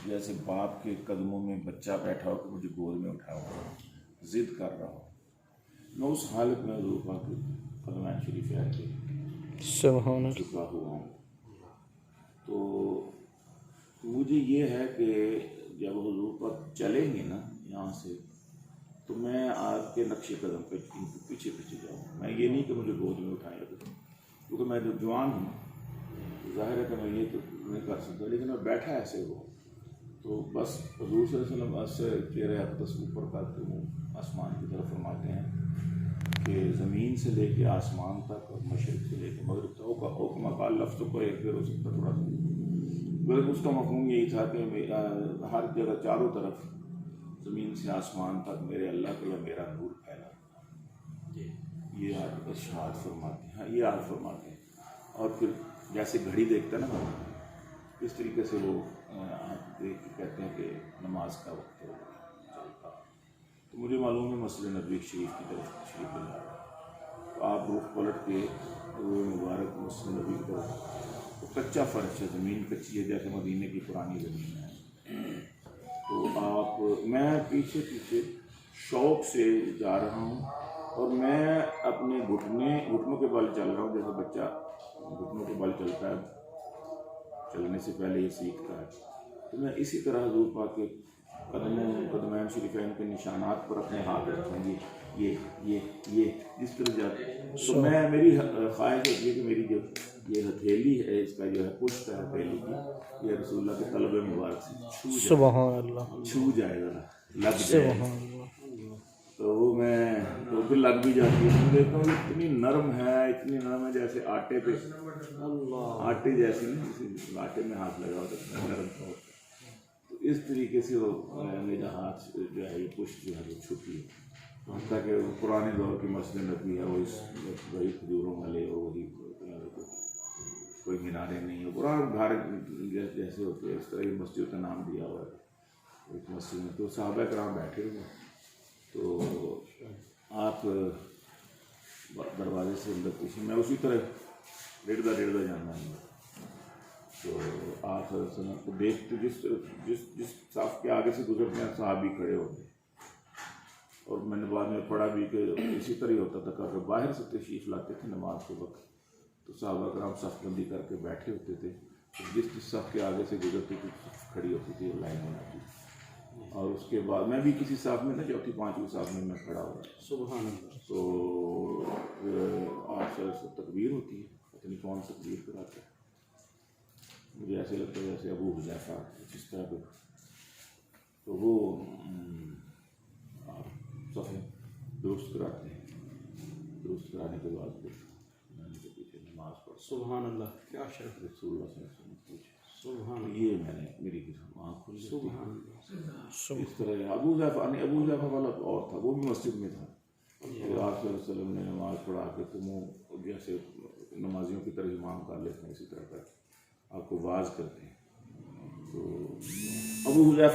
جیسے باپ کے قدموں میں بچہ بیٹھا ہو کہ مجھے گود میں اٹھا ہو، ضد کر رہا ہو، میں اس حالت میں حضور پاک کے قدمین شریف کے سبحان اللہ جھکا ہوا ہوں۔ تو مجھے یہ ہے کہ جب حضور پاک چلیں گے نا یہاں سے تو میں آپ کے نقش قدم پہ ان کے پیچھے پیچھے جاؤں۔ میں یہ نہیں کہ مجھے گود میں اٹھائیں کروں، کیونکہ میں جو جوان ہوں، ظاہر ہے کہ میں یہ تو نہیں کر سکتا، لیکن میں بیٹھا ایسے ہو تو بس حضور صلی اللہ علیہ وسلم سے چہرہ اقدس اوپر کر کے منہ آسمان کی طرف فرماتے ہیں کہ زمین سے لے کے آسمان تک اور مشرق سے لے کے مغرب تک حکم کا لفظ تو کوئی ایک ہو سکتا تھوڑا سا، لیکن اس کا مفہوم یہی تھا کہ ہر جگہ چاروں طرف زمین سے آسمان تک میرے اللہ کا میرا نور پھیلا، یہ ارشاد فرماتے ہیں، یہ آپ فرماتے ہیں۔ اور پھر جیسے گھڑی دیکھتا ہے نا اس طریقے سے وہ دیکھ کے کہتے ہیں کہ نماز کا وقت ہو چلتا، تو مجھے معلوم ہے مسجد نبوی شریف کی طرف تشریف لے جا رہا ہے، تو آپ رخ پلٹ کے وہ مبارک مسجد نبوی کی طرف، وہ کچا فرش ہے، زمین کچی ہے جیسے مدینے کی پرانی زمین ہے، تو آپ میں پیچھے پیچھے شوق سے جا رہا ہوں اور میں اپنے گھٹنوں کے بل چل رہا ہوں، جیسے بچہ گھٹنوں کے بل چلتا ہے، چلنے سے پہلے یہ سیکھتا ہے، تو میں اسی طرح حضور پاک کے قدمین شریفین کے نشانات پر اپنے ہاتھ رکھوں گی، یہ جس طرح جاتے، تو میں میری خواہش ہوتی ہے کہ میری جو یہ ہتھیلی ہے اس کا جو ہے پشت ہے ہتھیلی کی، یہ رسول اللہ کے طلب مبارک سے سبحان اللہ چھو جائے گا، لگ جائے گا، تو وہ میں تو پھر لگ بھی جاتی ہے، میں دیکھتا ہوں اتنی نرم ہے جیسے آٹے پہ آٹے جیسی نہیں، آٹے میں ہاتھ لگا ہوتا ہے نرم سا ہوتا ہے، تو اس طریقے سے وہ میرا ہاتھ جو ہے یہ پشت جو ہے وہ چھپی ہے، تاکہ پرانے دور کی مسجد نبوی ہے، وہ اس وہی کھجوروں والے اور وہی کوئی میناریں نہیں ہو، پرانے گھر جیسے ہوتے ہیں اس طرح یہ مسجد کا نام دیا ہوا ہے ایک مسجد میں، تو صحابہ کرام بیٹھے ہوئے، تو آپ دروازے سے اندر پوچھیں، میں اسی طرح ڈیڑھتا جانا ہوں، تو آپ کو دیکھتے جس صف کے آگے سے گزرتے ہیں صحابی کھڑے ہوتے، اور میں نے بعد میں پڑھا بھی کہ اسی طرح ہی ہوتا تھا کہ اگر باہر سے تشریف لاتے تھے نماز کے وقت تو صحابہ کرام صف بندی کر کے بیٹھے ہوتے تھے، جس صف کے آگے سے گزرتی تھی کھڑی ہوتی تھی لائن بناتی تھی، اور اس کے بعد میں بھی کسی صف میں تھا، چوتھی پانچویں صف میں کھڑا ہوا، سبحان اللہ، تو آپ سے تکبیر ہوتی ہے، پتہ نہیں کون تکبیر کراتا ہے، مجھے ایسے لگتا ہے جیسے ابو حذیفہ جس طرح پہ، تو وہ آپ صفیں درست کراتے ہیں، درست کرانے کے بعد پھر میں نے پیچھے نماز پڑھ، سبحان اللہ، کیا شرف، رسول اللہ صلی اللہ علیہ وسلم پوچھے، سبحان اللہ، یہ میں نے میری آنکھ کھل سبحان اللہ، اس طرح ابو حذیفہ والا اور تھا، وہ بھی مسجد میں تھا، پھر آپ صلی اللہ علیہ وسلم نے نماز پڑھا کے تم جیسے نمازیوں کی طرح امام کر لیتے ہیں اسی طرح کا آپ کو واز کرتے ہیں، تو ابو حذیفہ